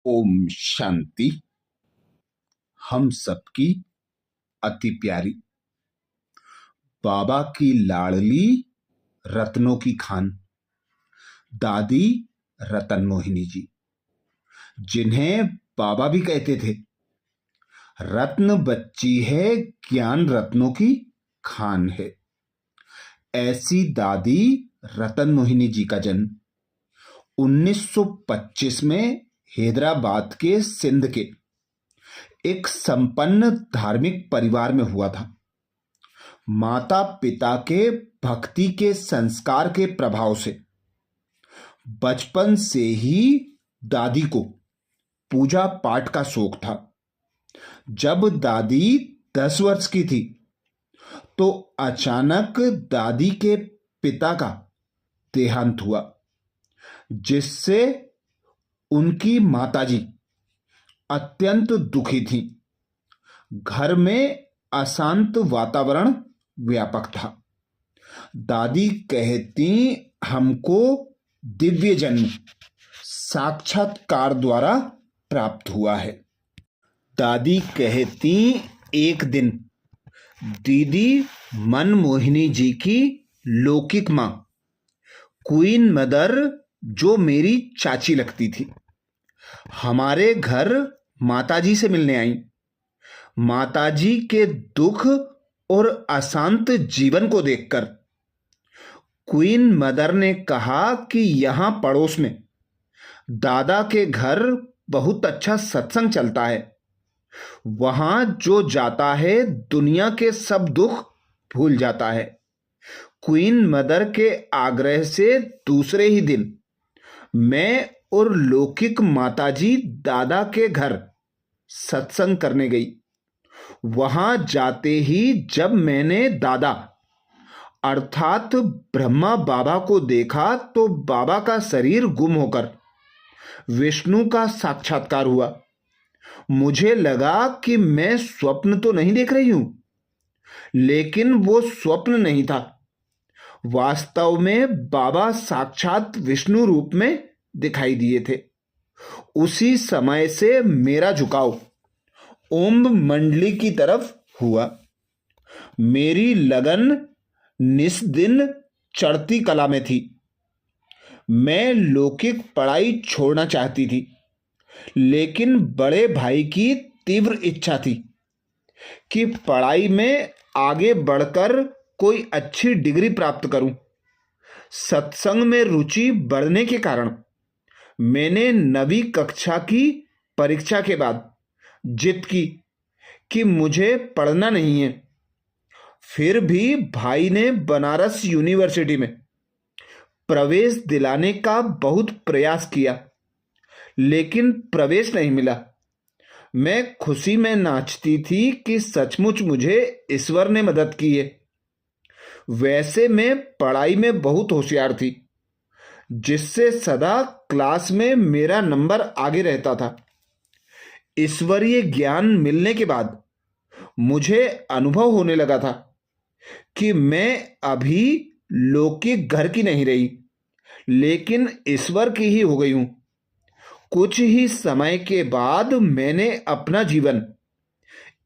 ओम शांति। हम सबकी अति प्यारी बाबा की लाडली रत्नों की खान दादी रतन मोहिनी जी, जिन्हें बाबा भी कहते थे रत्न बच्ची है, ज्ञान रत्नों की खान है। ऐसी दादी रतन मोहिनी जी का जन्म 1925 में हैदराबाद के सिंध के एक संपन्न धार्मिक परिवार में हुआ था। माता पिता के भक्ति के संस्कार के प्रभाव से बचपन से ही दादी को पूजा पाठ का शौक था। जब दादी 10 वर्ष की थी तो अचानक दादी के पिता का देहांत हुआ, जिससे उनकी माताजी अत्यंत दुखी थी। घर में अशांत वातावरण व्यापक था। दादी कहती, हमको दिव्य जन्म साक्षात्कार द्वारा प्राप्त हुआ है। दादी कहती, एक दिन दीदी मनमोहिनी जी की लौकिक मां क्वीन मदर, जो मेरी चाची लगती थी, हमारे घर माताजी से मिलने आई। माताजी के दुख और अशांत जीवन को देखकर क्वीन मदर ने कहा कि यहां पड़ोस में दादा के घर बहुत अच्छा सत्संग चलता है, वहां जो जाता है दुनिया के सब दुख भूल जाता है। क्वीन मदर के आग्रह से दूसरे ही दिन मैं और लौकिक माताजी दादा के घर सत्संग करने गई। वहां जाते ही जब मैंने दादा अर्थात ब्रह्मा बाबा को देखा तो बाबा का शरीर गुम होकर विष्णु का साक्षात्कार हुआ। मुझे लगा कि मैं स्वप्न तो नहीं देख रही हूं, लेकिन वो स्वप्न नहीं था। वास्तव में बाबा साक्षात विष्णु रूप में दिखाई दिए थे। उसी समय से मेरा झुकाव ओम मंडली की तरफ हुआ। मेरी लगन निस्दिन चढ़ती कला में थी। मैं लौकिक पढ़ाई छोड़ना चाहती थी, लेकिन बड़े भाई की तीव्र इच्छा थी कि पढ़ाई में आगे बढ़कर कोई अच्छी डिग्री प्राप्त करूं। सत्संग में रुचि बढ़ने के कारण मैंने 9वीं कक्षा की परीक्षा के बाद जिद की कि मुझे पढ़ना नहीं है। फिर भी भाई ने बनारस यूनिवर्सिटी में प्रवेश दिलाने का बहुत प्रयास किया, लेकिन प्रवेश नहीं मिला। मैं खुशी में नाचती थी कि सचमुच मुझे ईश्वर ने मदद की है। वैसे मैं पढ़ाई में बहुत होशियार थी, जिससे सदा क्लास में मेरा नंबर आगे रहता था। ईश्वरीय ज्ञान मिलने के बाद मुझे अनुभव होने लगा था कि मैं अभी लौकिक घर की नहीं रही, लेकिन ईश्वर की ही हो गई हूं। कुछ ही समय के बाद मैंने अपना जीवन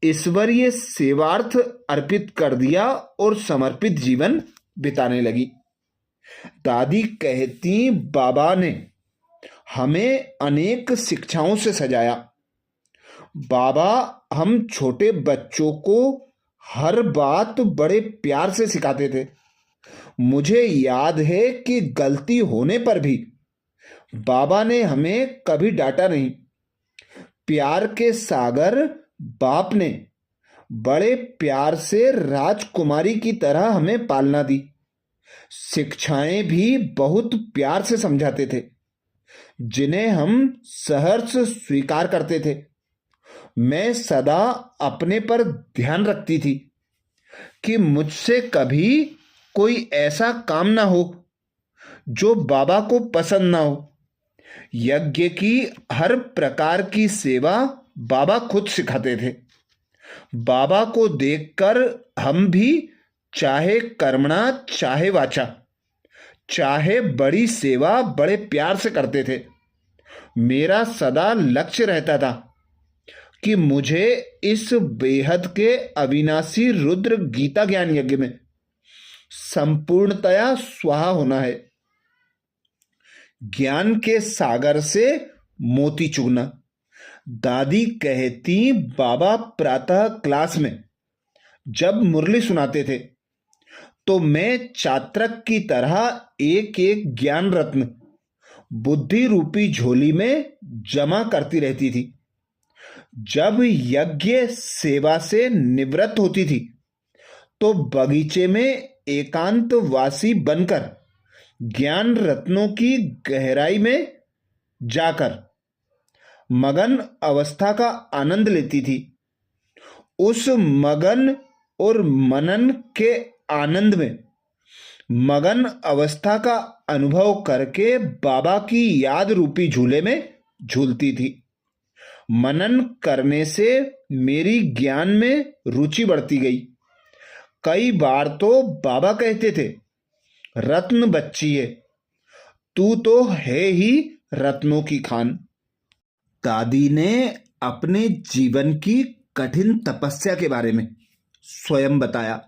ईश्वरीय सेवार्थ अर्पित कर दिया और समर्पित जीवन बिताने लगी। दादी कहती, बाबा ने हमें अनेक शिक्षाओं से सजाया। बाबा हम छोटे बच्चों को हर बात बड़े प्यार से सिखाते थे। मुझे याद है कि गलती होने पर भी बाबा ने हमें कभी डांटा नहीं। प्यार के सागर बाप ने बड़े प्यार से राजकुमारी की तरह हमें पालना दी। शिक्षाएं भी बहुत प्यार से समझाते थे, जिन्हें हम सहर्ष स्वीकार करते थे। मैं सदा अपने पर ध्यान रखती थी कि मुझसे कभी कोई ऐसा काम ना हो जो बाबा को पसंद ना हो। यज्ञ की हर प्रकार की सेवा बाबा खुद सिखाते थे। बाबा को देखकर हम भी चाहे कर्मणा चाहे वाचा चाहे बड़ी सेवा बड़े प्यार से करते थे। मेरा सदा लक्ष्य रहता था कि मुझे इस बेहद के अविनाशी रुद्र गीता ज्ञान यज्ञ में संपूर्णतया स्वाहा होना है। ज्ञान के सागर से मोती चुगना। दादी कहती, बाबा प्रातः क्लास में जब मुरली सुनाते थे तो मैं चात्रक की तरह एक एक ज्ञान रत्न बुद्धि रूपी झोली में जमा करती रहती थी। जब यज्ञ सेवा से निवृत्त होती थी तो बगीचे में एकांतवासी बनकर ज्ञान रत्नों की गहराई में जाकर मगन अवस्था का आनंद लेती थी। उस मगन और मनन के आनंद में मगन अवस्था का अनुभव करके बाबा की याद रूपी झूले में झूलती थी। मनन करने से मेरी ज्ञान में रुचि बढ़ती गई। कई बार तो बाबा कहते थे, रत्न बच्ची है, तू तो है ही रत्नों की खान। दादी ने अपने जीवन की कठिन तपस्या के बारे में स्वयं बताया।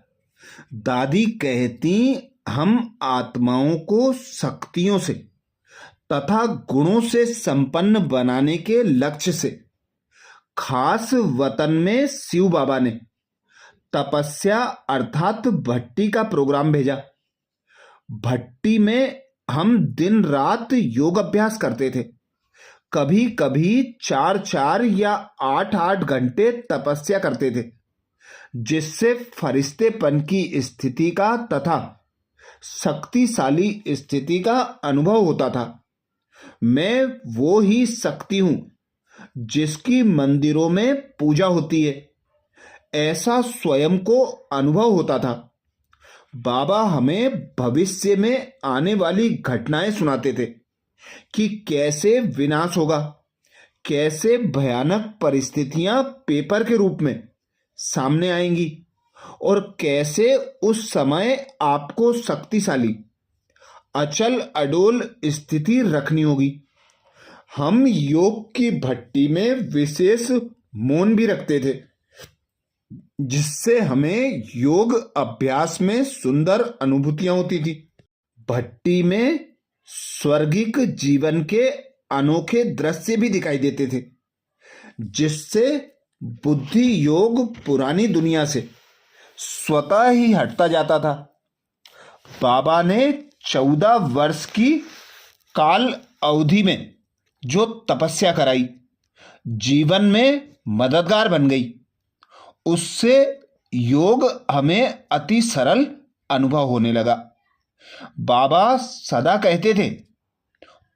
दादी कहती, हम आत्माओं को शक्तियों से तथा गुणों से संपन्न बनाने के लक्ष्य से खास वतन में शिव बाबा ने तपस्या अर्थात भट्टी का प्रोग्राम भेजा। भट्टी में हम दिन रात योग अभ्यास करते थे। कभी कभी 4-4 या 8-8 घंटे तपस्या करते थे, जिससे फरिश्तेपन की स्थिति का तथा शक्तिशाली स्थिति का अनुभव होता था। मैं वो ही शक्ति हूं जिसकी मंदिरों में पूजा होती है, ऐसा स्वयं को अनुभव होता था। बाबा हमें भविष्य में आने वाली घटनाएं सुनाते थे कि कैसे विनाश होगा, कैसे भयानक परिस्थितियां पेपर के रूप में सामने आएंगी और कैसे उस समय आपको शक्तिशाली अचल अडोल स्थिति रखनी होगी। हम योग की भट्टी में विशेष मौन भी रखते थे, जिससे हमें योग अभ्यास में सुंदर अनुभूतियां होती थी। भट्टी में स्वर्गिक जीवन के अनोखे दृश्य भी दिखाई देते थे, जिससे बुद्धि योग पुरानी दुनिया से स्वतः ही हटता जाता था। बाबा ने 14 वर्ष की काल अवधि में जो तपस्या कराई, जीवन में मददगार बन गई। उससे योग हमें अति सरल अनुभव होने लगा। बाबा सदा कहते थे,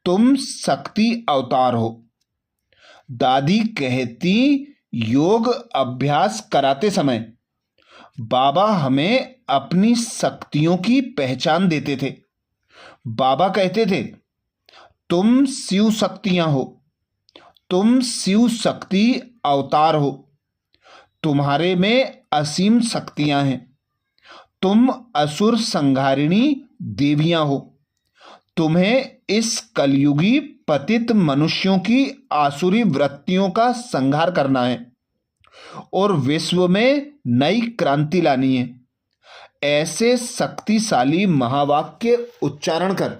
तुम शक्ति अवतार हो। दादी कहती, योग अभ्यास कराते समय बाबा हमें अपनी शक्तियों की पहचान देते थे। बाबा कहते थे, तुम शिव शक्तियां हो, तुम शिव शक्ति अवतार हो, तुम्हारे में असीम शक्तियां हैं, तुम असुर संहारिणी देवियां हो, तुम्हें इस कलयुगी पतित मनुष्यों की आसुरी वृत्तियों का संहार करना है और विश्व में नई क्रांति लानी है। ऐसे शक्तिशाली महावाक्य उच्चारण कर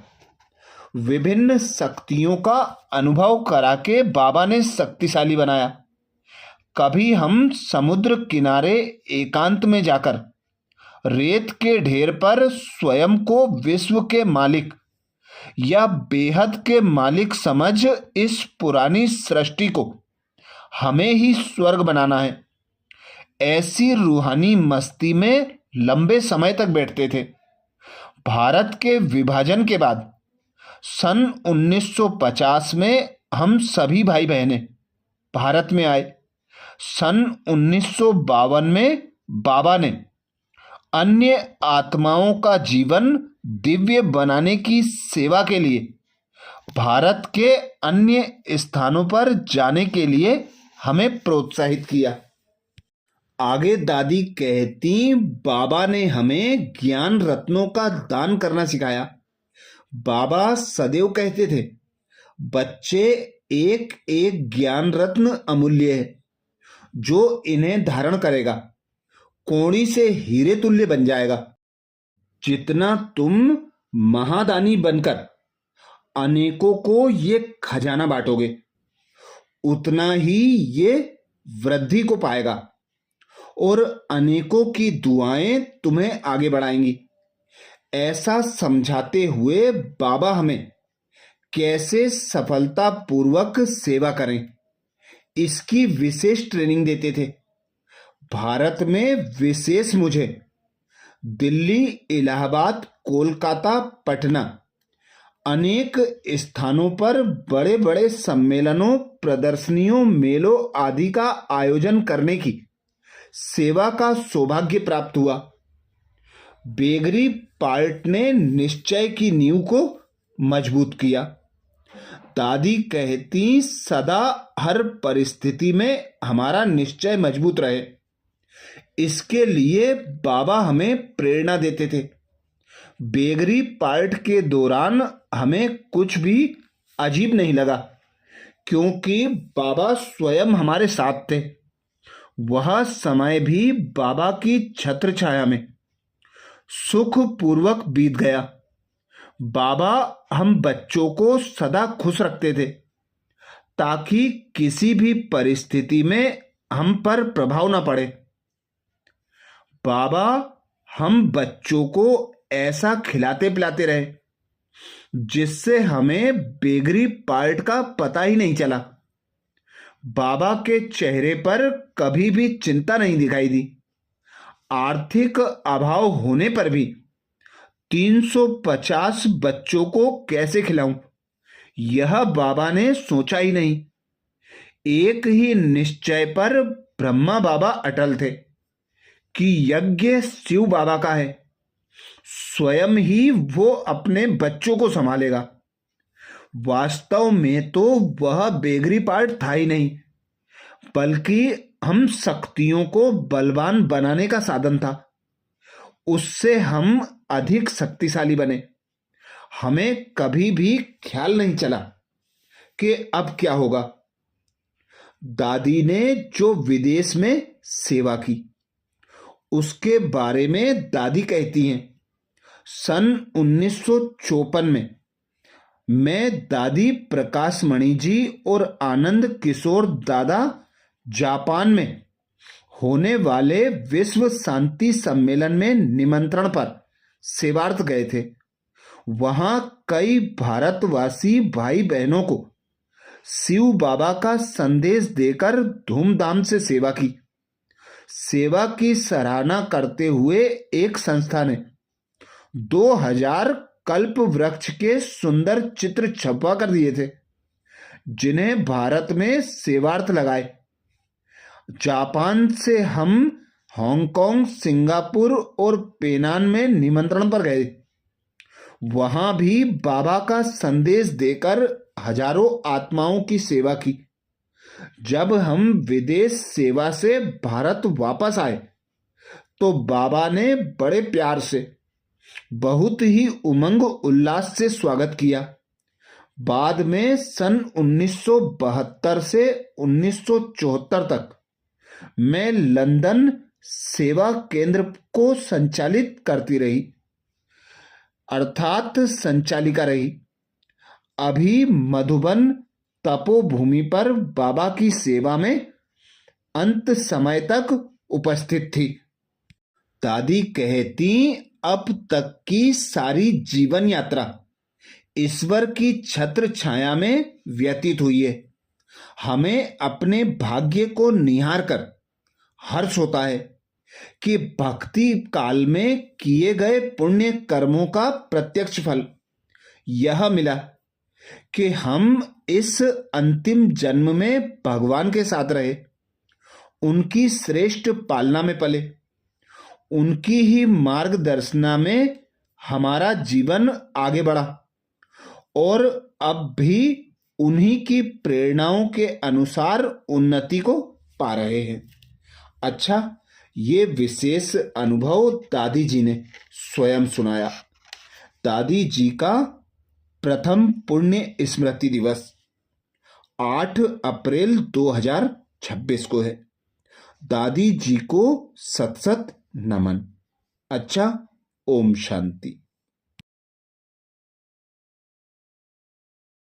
विभिन्न शक्तियों का अनुभव करा के बाबा ने शक्तिशाली बनाया। कभी हम समुद्र किनारे एकांत में जाकर रेत के ढेर पर स्वयं को विश्व के मालिक या बेहद के मालिक समझ इस पुरानी सृष्टि को हमें ही स्वर्ग बनाना है, ऐसी रूहानी मस्ती में लंबे समय तक बैठते थे। भारत के विभाजन के बाद सन 1950 में हम सभी भाई बहनें भारत में आए। सन 1952 में बाबा ने अन्य आत्माओं का जीवन दिव्य बनाने की सेवा के लिए भारत के अन्य स्थानों पर जाने के लिए हमें प्रोत्साहित किया। आगे दादी कहती, बाबा ने हमें ज्ञान रत्नों का दान करना सिखाया। बाबा सदैव कहते थे, बच्चे एक एक ज्ञान रत्न अमूल्य है। जो इन्हें धारण करेगा कोड़ी से हीरे तुल्य बन जाएगा। जितना तुम महादानी बनकर अनेकों को ये खजाना बांटोगे, उतना ही ये वृद्धि को पाएगा और अनेकों की दुआएं तुम्हें आगे बढ़ाएंगी। ऐसा समझाते हुए बाबा हमें कैसे सफलतापूर्वक सेवा करें, इसकी विशेष ट्रेनिंग देते थे। भारत में विशेष मुझे दिल्ली, इलाहाबाद, कोलकाता, पटना अनेक स्थानों पर बड़े बड़े सम्मेलनों, प्रदर्शनियों, मेलों आदि का आयोजन करने की सेवा का सौभाग्य प्राप्त हुआ। बेगरी पार्ट ने निश्चय की नींव को मजबूत किया। दादी कहती, सदा हर परिस्थिति में हमारा निश्चय मजबूत रहे। इसके लिए बाबा हमें प्रेरणा देते थे। बेगरी पार्ट के दौरान हमें कुछ भी अजीब नहीं लगा, क्योंकि बाबा स्वयं हमारे साथ थे। वह समय भी बाबा की छत्र छाया में सुखपूर्वक बीत गया। बाबा हम बच्चों को सदा खुश रखते थे, ताकि किसी भी परिस्थिति में हम पर प्रभाव न पड़े। बाबा हम बच्चों को ऐसा खिलाते पिलाते रहे जिससे हमें बेगरी पार्ट का पता ही नहीं चला। बाबा के चेहरे पर कभी भी चिंता नहीं दिखाई दी। आर्थिक अभाव होने पर भी 350 बच्चों को कैसे खिलाऊं, यह बाबा ने सोचा ही नहीं। एक ही निश्चय पर ब्रह्मा बाबा अटल थे कि यज्ञ शिव बाबा का है, स्वयं ही वो अपने बच्चों को संभालेगा। वास्तव में तो वह बेगरी पार्ट था ही नहीं, बल्कि हम शक्तियों को बलवान बनाने का साधन था। उससे हम अधिक शक्तिशाली बने। हमें कभी भी ख्याल नहीं चला कि अब क्या होगा। दादी ने जो विदेश में सेवा की, उसके बारे में दादी कहती हैं, सन 1954 में मैं, दादी प्रकाश मणि जी और आनंद किशोर दादा जापान में होने वाले विश्व शांति सम्मेलन में निमंत्रण पर सेवार्थ गए थे। वहां कई भारतवासी भाई बहनों को शिव बाबा का संदेश देकर धूमधाम से सेवा की। सेवा की सराहना करते हुए एक संस्था ने 2000 कल्प वृक्ष के सुंदर चित्र छपवा कर दिए थे, जिन्हें भारत में सेवार्थ लगाए। जापान से हम हांगकांग, सिंगापुर और पेनान में निमंत्रण पर गए। वहां भी बाबा का संदेश देकर हजारों आत्माओं की सेवा की। जब हम विदेश सेवा से भारत वापस आए तो बाबा ने बड़े प्यार से, बहुत ही उमंग उल्लास से स्वागत किया। बाद में सन 1972 से 1974 तक मैं लंदन सेवा केंद्र को संचालित करती रही, अर्थात संचालिका रही। अभी मधुबन तपोभूमि पर बाबा की सेवा में अंत समय तक उपस्थित थी। दादी कहती, अब तक की सारी जीवन यात्रा ईश्वर की छत्र छाया में व्यतीत हुई है। हमें अपने भाग्य को निहार कर हर्ष होता है कि भक्ति काल में किए गए पुण्य कर्मों का प्रत्यक्ष फल यह मिला कि हम इस अंतिम जन्म में भगवान के साथ रहे, उनकी श्रेष्ठ पालना में पले, उनकी ही मार्गदर्शना में हमारा जीवन आगे बढ़ा और अब भी उन्हीं की प्रेरणाओं के अनुसार उन्नति को पा रहे हैं। अच्छा, ये विशेष अनुभव दादी जी ने स्वयं सुनाया। दादी जी का प्रथम पुण्य स्मृति दिवस 8 अप्रैल 2026 को है। दादी जी को सत सत नमन। अच्छा, ओम शांति।